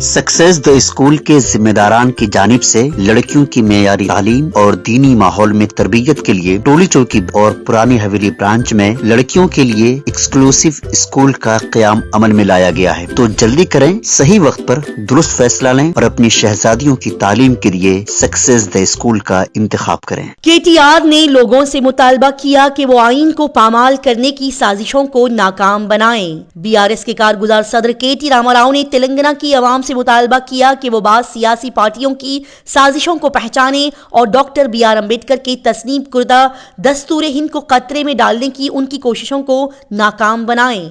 Success the school के जिम्मेदारान की जानिब से लड़कियों की मेयारी तालीम और दीनी माहौल में तरबियत के लिए टोली चौकी और पुरानी हवेली ब्रांच में लड़कियों के लिए एक्सक्लूसिव स्कूल का क़याम अमल में लाया गया है। तो जल्दी करें, सही वक्त पर दुरुस्त फैसला लें और अपनी शहजादियों की तालीम के लिए सक्सेस द स्कूल का इंतखाब करें। KTR ने लोगों से मुतालबा किया कि वो आइन को पामाल करने की साजिशों को नाकाम बनाएं। BRS के कारगुजार सदर KT रामाराव ने तेलंगाना की आवाम से मुतालबा किया कि वो बाज़ सियासी पार्टियों की साजिशों को पहचाने और डॉक्टर BR अम्बेडकर के तस्नीम कुर्दा दस्तूर हिंद को खतरे में डालने की उनकी कोशिशों को नाकाम बनाएं।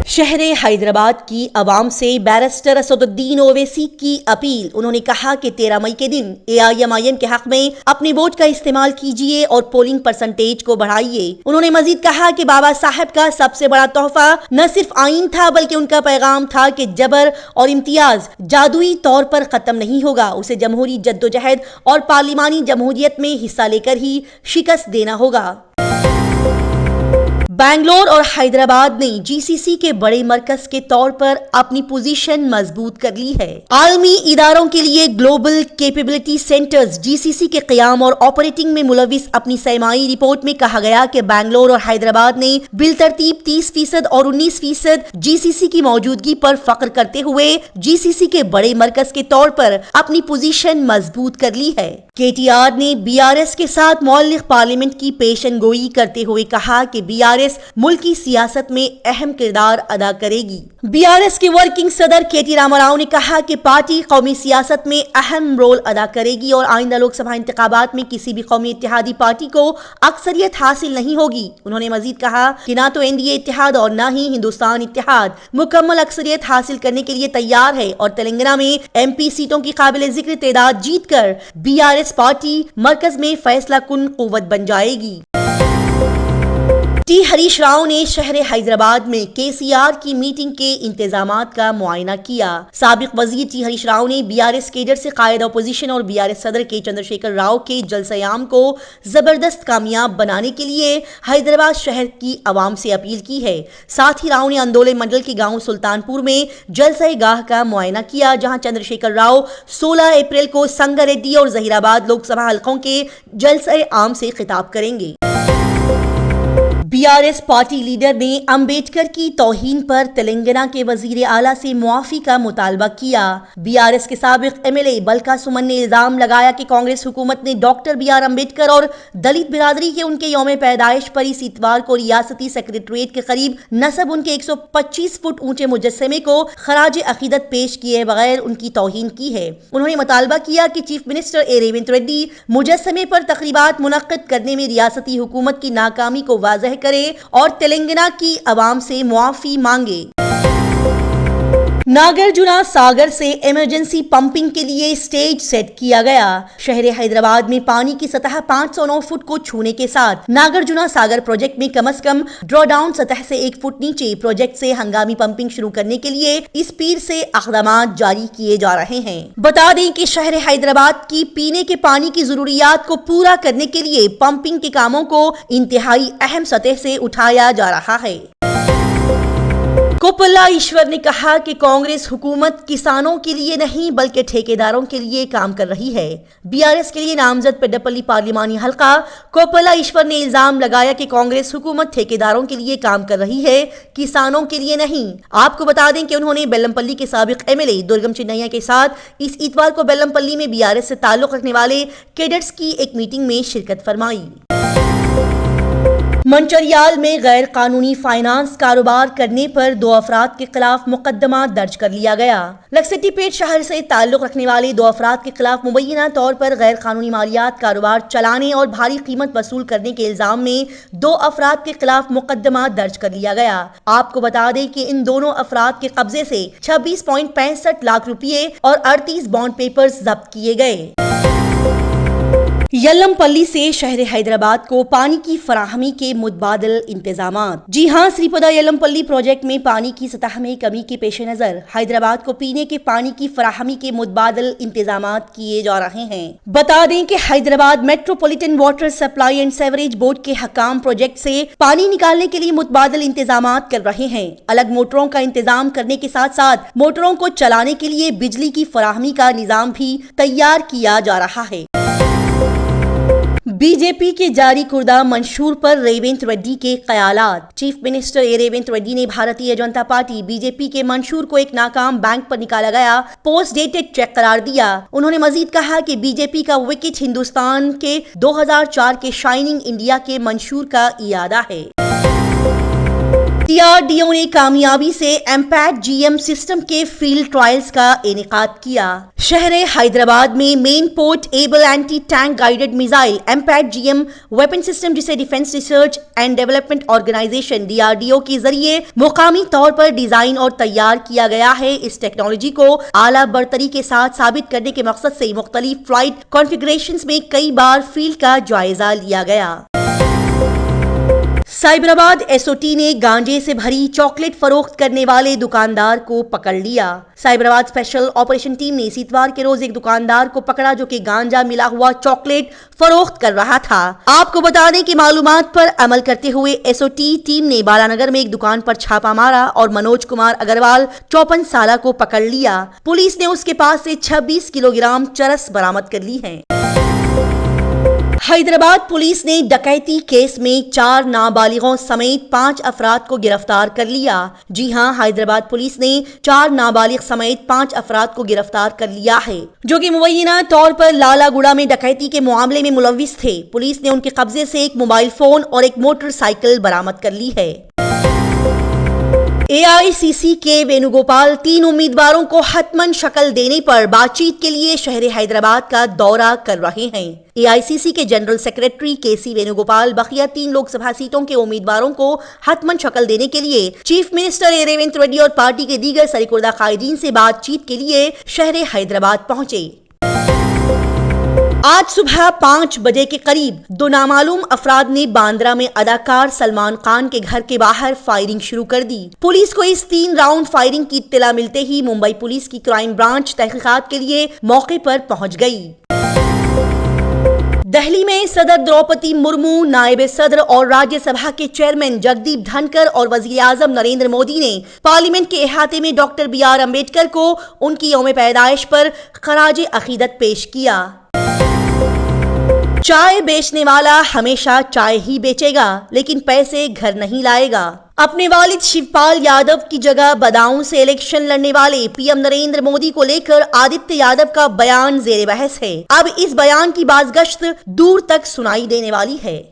शहर हैदराबाद की आवाम से बैरिस्टर असदुद्दीन ओवैसी की अपील। उन्होंने कहा कि 13 मई के दिन AIMIM के हक में अपने वोट का इस्तेमाल कीजिए और पोलिंग परसेंटेज को बढ़ाइए। उन्होंने मजीद कहा कि बाबा साहब का सबसे बड़ा तोहफा न सिर्फ आइन था बल्कि उनका पैगाम था कि जबर और इम्तियाज जादुई तौर पर खत्म नहीं होगा, उसे जमहूरी जद्दोजहद और पार्लिमानी जमहूरियत में हिस्सा लेकर ही शिकस्त देना होगा। बेंगलोर और हैदराबाद ने GCC के बड़े मरकज के तौर पर अपनी पोजीशन मजबूत कर ली है। आलमी इदारों के लिए ग्लोबल कैपेबिलिटी सेंटर्स GCC के क़याम और ऑपरेटिंग में मुलविस अपनी सरमाई रिपोर्ट में कहा गया कि बेंगलोर और हैदराबाद ने बिलतरतीब 30% और 19% GCC की मौजूदगी पर फख्र करते हुए GCC के बड़े मरकज के तौर पर अपनी पोजीशन मजबूत कर ली है। KTR ने BRS के साथ मौलिक पार्लियामेंट की पेशन गोई करते हुए कहा कि BRS मुल्क की सियासत में अहम किरदार अदा करेगी। BRS के वर्किंग सदर KT रामाराव ने कहा कि पार्टी कौमी सियासत में अहम रोल अदा करेगी और आइंदा लोकसभा इंतखाबात में किसी भी कौमी इत्तेहादी पार्टी को अक्सरियत हासिल नहीं होगी। उन्होंने मजीद कहा कि ना तो NDA इत्तेहाद और ना ही हिंदुस्तान इत्तेहाद मुकम्मल अक्सरियत हासिल करने के लिए तैयार है और तेलंगाना में MP सीटों की काबिल जिक्र तादाद जीत कर BRS पार्टी मरकज में फैसला कुन कुव्वत बन जाएगी। हरीश राव ने शहर हैदराबाद में KCR की मीटिंग के इंतजामात का मुआयना किया। साबिक वजीर हरीश राव ने BRS केडर से कायद अपोजिशन और BRS सदर के चंद्रशेखर राव के जलसे-आम को जबरदस्त कामयाब बनाने के लिए हैदराबाद शहर की आवाम से अपील की है। साथ ही राव ने अंदोले मंडल के गांव सुल्तानपुर में जलसे गाह का मुआयना किया, जहां चंद्रशेखर राव 16 अप्रैल को संगारेड्डी और जहीराबाद लोकसभा हलकों के जलसे-आम से खिताब करेंगे। BRS पार्टी लीडर ने अंबेडकर की तौहीन पर तेलंगाना के वजीर आला से मुआफी का मुतालबा किया। BRS के साबिक MLA बलका सुमन ने इल्जाम लगाया कि कांग्रेस हुकूमत ने डॉक्टर BR अम्बेडकर और दलित बिरादरी के उनके यौम पैदाइश पर इस इतवार को रियासती सेक्रेटरीट के करीब नस्ब उनके 125 फुट ऊंचे मुजस्समे को खराज अकीदत पेश किए बगैर उनकी तौहीन की है। उन्होंने मुतालबा किया कि chief minister A Revanth Reddy मुजस्समे पर तकरीबात मुनक्किद करने में रियासती हुकूमत की नाकामी को वाज़ह करे और तेलंगाना की आवाम से मुआफी मांगे। नागार्जुना सागर से इमरजेंसी पंपिंग के लिए स्टेज सेट किया गया। शहर हैदराबाद में पानी की सतह 509 फुट को छूने के साथ नागार्जुना सागर प्रोजेक्ट में कम से कम ड्रॉ डाउन सतह से 1 फुट नीचे प्रोजेक्ट से हंगामी पंपिंग शुरू करने के लिए इस पीर से अक़दामात जारी किए जा रहे हैं। बता दें कि शहर हैदराबाद की पीने के पानी की जरूरियात को पूरा करने के लिए पंपिंग के कामों को इंतहाई अहम सतह से उठाया जा रहा है। कोप्पला ईश्वर ने कहा कि कांग्रेस हुकूमत किसानों के लिए नहीं बल्कि ठेकेदारों के लिए काम कर रही है। BRS के लिए नामजद पेड्डापल्ली पार्लिमानी हल्का कोप्पला ईश्वर ने इल्जाम लगाया कि कांग्रेस हुकूमत ठेकेदारों के लिए काम कर रही है, किसानों के लिए नहीं। आपको बता दें कि उन्होंने बेल्लमपल्ली के साबिक MLA दुर्गम चिन्नैया के साथ इस इतवार को बेल्लमपल्ली में BRS से ताल्लुक रखने वाले कैडेट्स की एक मीटिंग में शिरकत फरमाई। मंचरियाल में गैर कानूनी फाइनेंस कारोबार करने पर 2 अफराद के खिलाफ मुकदमा दर्ज कर लिया गया। लखसट्टीपेट शहर से ताल्लुक रखने वाले 2 अफराद के खिलाफ मुबैना तौर पर गैर कानूनी मालियात कारोबार चलाने और भारी कीमत वसूल करने के इल्जाम में 2 अफराद के खिलाफ मुकदमा दर्ज कर लिया गया। आपको बता दें कि इन दोनों अफराद के कब्जे से 26.65 लाख रुपये और 38 बॉन्ड पेपर्स जब्त किए गए। यल्लमपल्ली से शहर हैदराबाद को पानी की फराहमी के मुतबादिल इंतजामात। जी हां, श्रीपदा यल्लमपल्ली प्रोजेक्ट में पानी की सतह में कमी के पेश नजर हैदराबाद को पीने के पानी की फराहमी के मुतबादिल इंतजामात किए जा रहे हैं। बता दें कि Hyderabad metropolitan water supply and sewerage board के हकाम प्रोजेक्ट से पानी निकालने के लिए मुतबादिल इंतजामात कर रहे हैं। अलग मोटरों का इंतजाम करने के साथ साथ मोटरों को चलाने के लिए बिजली की फराहमी का निजाम भी तैयार किया जा रहा है। बीजेपी के जारी कुर्दा मंशूर पर रेवंत रेड्डी के ख्यालात। चीफ मिनिस्टर रेवंत रेड्डी ने भारतीय जनता पार्टी बीजेपी के मंशूर को एक नाकाम बैंक पर निकाला गया पोस्ट डेटेड चेक करार दिया। उन्होंने मजीद कहा कि बीजेपी का विकेट हिंदुस्तान के 2004 के शाइनिंग इंडिया के मंशूर का इयादा है। DRDO ने कामयाबी से एम्पैट GM सिस्टम के फील्ड ट्रायल्स का इनेकाद किया। शहर हैदराबाद में man portable anti tank guided missile MPAT GM weapon system, जिसे defence research and development organisation DRDO के जरिए मुकामी तौर पर डिजाइन और तैयार किया गया है। इस टेक्नोलॉजी को आला बरतरी के साथ साबित करने के मकसद से मुख्तलिफ फ्लाइट कॉन्फ़िगरेशंस में कई बार फील्ड का जायजा लिया गया। साइबराबाद SOT ने गांजे से भरी चॉकलेट फरोख्त करने वाले दुकानदार को पकड़ लिया। साइबराबाद स्पेशल ऑपरेशन टीम ने इस इतवार के रोज एक दुकानदार को पकड़ा जो कि गांजा मिला हुआ चॉकलेट फरोख्त कर रहा था। आपको बता दें कि मालूमात पर अमल करते हुए SOT टीम ने बालानगर में एक दुकान पर छापा मारा और मनोज कुमार अग्रवाल 54 साल को पकड़ लिया। पुलिस ने उसके पास से 26 किलोग्राम चरस बरामद कर ली है। हैदराबाद पुलिस ने डकैती केस में 4 नाबालिगों समेत 5 अफराद को गिरफ्तार कर लिया। जी हां, हैदराबाद पुलिस ने 4 नाबालिग समेत 5 अफराद को गिरफ्तार कर लिया है जो कि मुबैना तौर पर लालागुड़ा में डकैती के मामले में मुलव्विस थे। पुलिस ने उनके कब्जे से एक मोबाइल फोन और एक मोटरसाइकिल बरामद कर ली है। AICC के वेणुगोपाल 3 उम्मीदवारों को हतमन शक्ल देने पर बातचीत के लिए शहर हैदराबाद का दौरा कर रहे हैं। AICC के जनरल सेक्रेटरी KC वेणुगोपाल बकिया 3 लोकसभा सीटों के उम्मीदवारों को हतमन शक्ल देने के लिए चीफ मिनिस्टर रेवंत रेड्डी और पार्टी के दीगर सरीकुर्दा कायदीन से बातचीत के लिए शहर हैदराबाद पहुंचे। आज सुबह 5 बजे के करीब 2 नामालूम अफराद ने बांद्रा में अदाकार सलमान खान के घर के बाहर फायरिंग शुरू कर दी। पुलिस को इस 3 राउंड फायरिंग की इत्तला मिलते ही मुंबई पुलिस की क्राइम ब्रांच तहकीकात के लिए मौके पर पहुंच गई। दिल्ली में सदर द्रौपदी मुर्मू, नायब सदर और राज्यसभा के चेयरमैन जगदीप धनखड़ और वजीर आजम नरेंद्र मोदी ने पार्लियामेंट के अहाते में डॉक्टर BR अम्बेडकर को उनकी यौम पैदाइश पर खराज अकीदत पेश किया। चाय बेचने वाला हमेशा चाय ही बेचेगा लेकिन पैसे घर नहीं लाएगा। अपने वालिद शिवपाल यादव की जगह बदाऊं से इलेक्शन लड़ने वाले PM नरेंद्र मोदी को लेकर आदित्य यादव का बयान जेर बहस है। अब इस बयान की बाज़गश्त दूर तक सुनाई देने वाली है।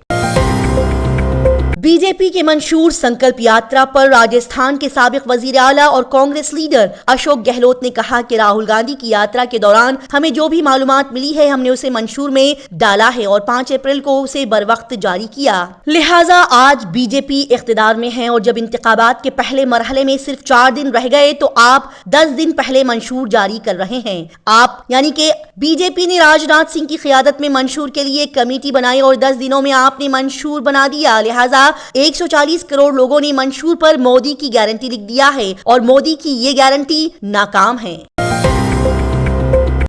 बीजेपी के मंशूर संकल्प यात्रा पर राजस्थान के साबिक वजीर आला और कांग्रेस लीडर अशोक गहलोत ने कहा कि राहुल गांधी की यात्रा के दौरान हमें जो भी मालूमात मिली है हमने उसे मंशूर में डाला है और 5 अप्रैल को उसे बर वक्त जारी किया। लिहाजा आज बीजेपी इख्तिदार में है और जब इंतखाबात के पहले मरहले में सिर्फ 4 दिन रह गए तो आप 10 दिन पहले मंशूर जारी कर रहे हैं। आप यानी कि बीजेपी ने राजनाथ सिंह की क़ियादत में मंशूर के लिए कमेटी बनाई और 10 दिनों में आपने मंशूर बना दिया। लिहाजा 140 करोड़ लोगों ने मंशूर पर मोदी की गारंटी लिख दिया है और मोदी की ये गारंटी नाकाम है।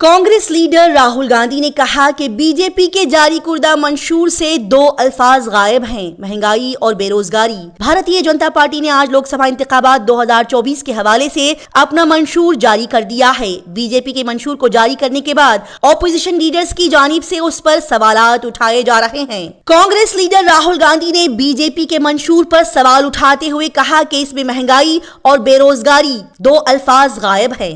कांग्रेस लीडर राहुल गांधी ने कहा कि बीजेपी के जारी कुर्दा मंशूर से 2 अल्फाज गायब हैं, महंगाई और बेरोजगारी। भारतीय जनता पार्टी ने आज लोकसभा इंतखाबात 2024 के हवाले से अपना मंशूर जारी कर दिया है। बीजेपी के मंशूर को जारी करने के बाद ऑपोजिशन लीडर्स की जानिब से उस पर सवालात उठाए जा रहे हैं। कांग्रेस लीडर राहुल गांधी ने बीजेपी के मंशूर पर सवाल उठाते हुए कहा कि इसमें महंगाई और बेरोजगारी 2 अल्फाज गायब हैं।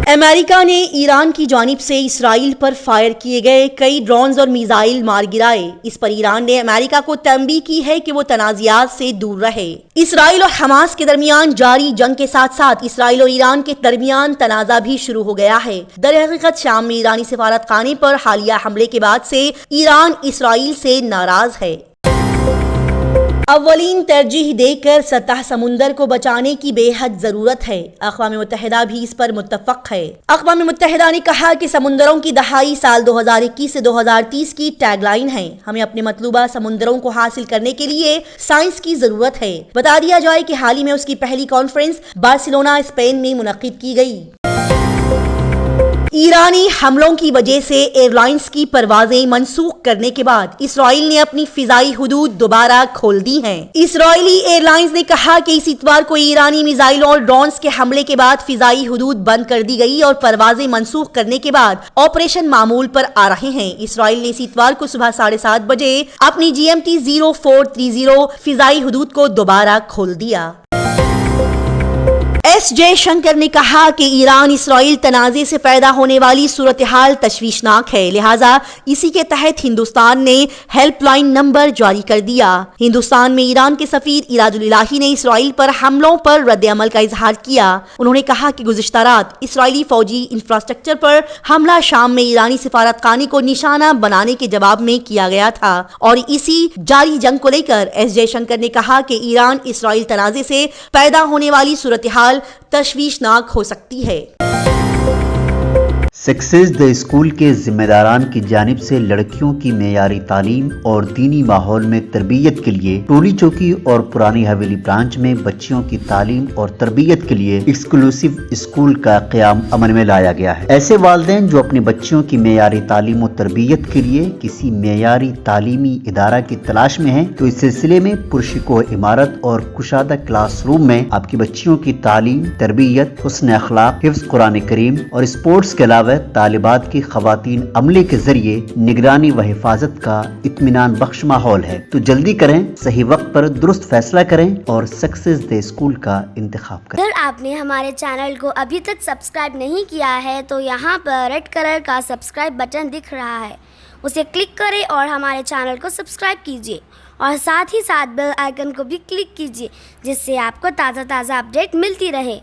अमेरिका ने ईरान की जानिब से इसराइल पर फायर किए गए कई ड्रोन्स और मिसाइल मार गिराए। इस पर ईरान ने अमेरिका को तंबीह की है कि वो तनाज़ियात से दूर रहे। इसराइल और हमास के दरमियान जारी जंग के साथ साथ इसराइल और ईरान के दरमियान तनाज़ा भी शुरू हो गया है। दरहकीकत शाम में ईरानी सफारत खाने पर हालिया हमले के बाद से ईरान इसराइल से नाराज है। اولین ترجیح دے کر سطح سمندر کو بچانے کی بے حد ضرورت ہے. اقوام متحدہ بھی اس پر متفق ہے. اقوام متحدہ نے کہا کہ سمندروں کی دہائی سال 2021 سے 2030 کی ٹیگ لائن ہے. ہمیں اپنے مطلوبہ سمندروں کو حاصل کرنے کے لیے سائنس کی ضرورت ہے. بتا دیا جائے کہ حال ہی میں اس کی پہلی کانفرنس بارسلونا اسپین میں منعقد کی گئی. ایرانی حملوں کی وجہ سے ایئر لائنز کی پروازیں منسوخ کرنے کے بعد اسرائیل نے اپنی فضائی حدود دوبارہ کھول دی ہیں. اسرائیلی ایئر لائنز نے کہا کہ اس اتوار کو ایرانی میزائل اور ڈرونز کے حملے کے بعد فضائی حدود بند کر دی گئی اور پروازیں منسوخ کرنے کے بعد آپریشن معمول پر آ رہے ہیں. اسرائیل نے اس اتوار کو صبح 7:30 بجے اپنی GMT 0430 فضائی حدود کو دوبارہ کھول دیا. ایس جے شنکر نے کہا کہ ایران اسرائیل تنازع سے پیدا ہونے والی صورتحال تشویشناک ہے، لہٰذا اسی کے تحت ہندوستان نے ہیلپ لائن نمبر جاری کر دیا. ہندوستان میں ایران کے سفیر ایراد الہی نے اسرائیل پر حملوں پر رد عمل کا اظہار کیا. انہوں نے کہا کہ گزشتہ رات اسرائیلی فوجی انفراسٹرکچر پر حملہ شام میں ایرانی سفارت خانے کو نشانہ بنانے کے جواب میں کیا گیا تھا اور اسی جاری جنگ کو لے کر ایس جے شنکر نے کہا کہ ایران اسرائیل تنازع سے پیدا ہونے والی صورتحال تشویشناک ہو سکتی ہے. سکسیس دی اسکول کے ذمہ داران کی جانب سے لڑکیوں کی معیاری تعلیم اور دینی ماحول میں تربیت کے لیے ٹولی چوکی اور پرانی حویلی برانچ میں بچیوں کی تعلیم اور تربیت کے لیے ایکسکلوسیو اسکول کا قیام عمل میں لایا گیا ہے. ایسے والدین جو اپنے بچیوں کی معیاری تعلیم و تربیت کے لیے کسی معیاری تعلیمی ادارہ کی تلاش میں ہیں تو اس سلسلے میں پرشکوہ عمارت اور کشادہ کلاس روم میں آپ کی بچیوں کی تعلیم، تربیت، حسن اخلاق، حفظ قرآن کریم اور اسپورٹس کے علاوہ طالبات کی خواتین عملے کے ذریعے نگرانی و حفاظت کا اطمینان بخش ماحول ہے. تو جلدی کریں، صحیح وقت پر درست فیصلہ کریں اور سکسیس دی اسکول کا انتخاب کریں. اگر آپ نے ہمارے چینل کو ابھی تک سبسکرائب نہیں کیا ہے تو یہاں پر ریڈ کلر کا سبسکرائب بٹن دکھ رہا ہے، اسے کلک کریں اور ہمارے چینل کو سبسکرائب کیجیے اور ساتھ ہی ساتھ بیل آئیکن کو بھی کلک کیجیے جس سے آپ کو تازہ اپڈیٹ ملتی رہے.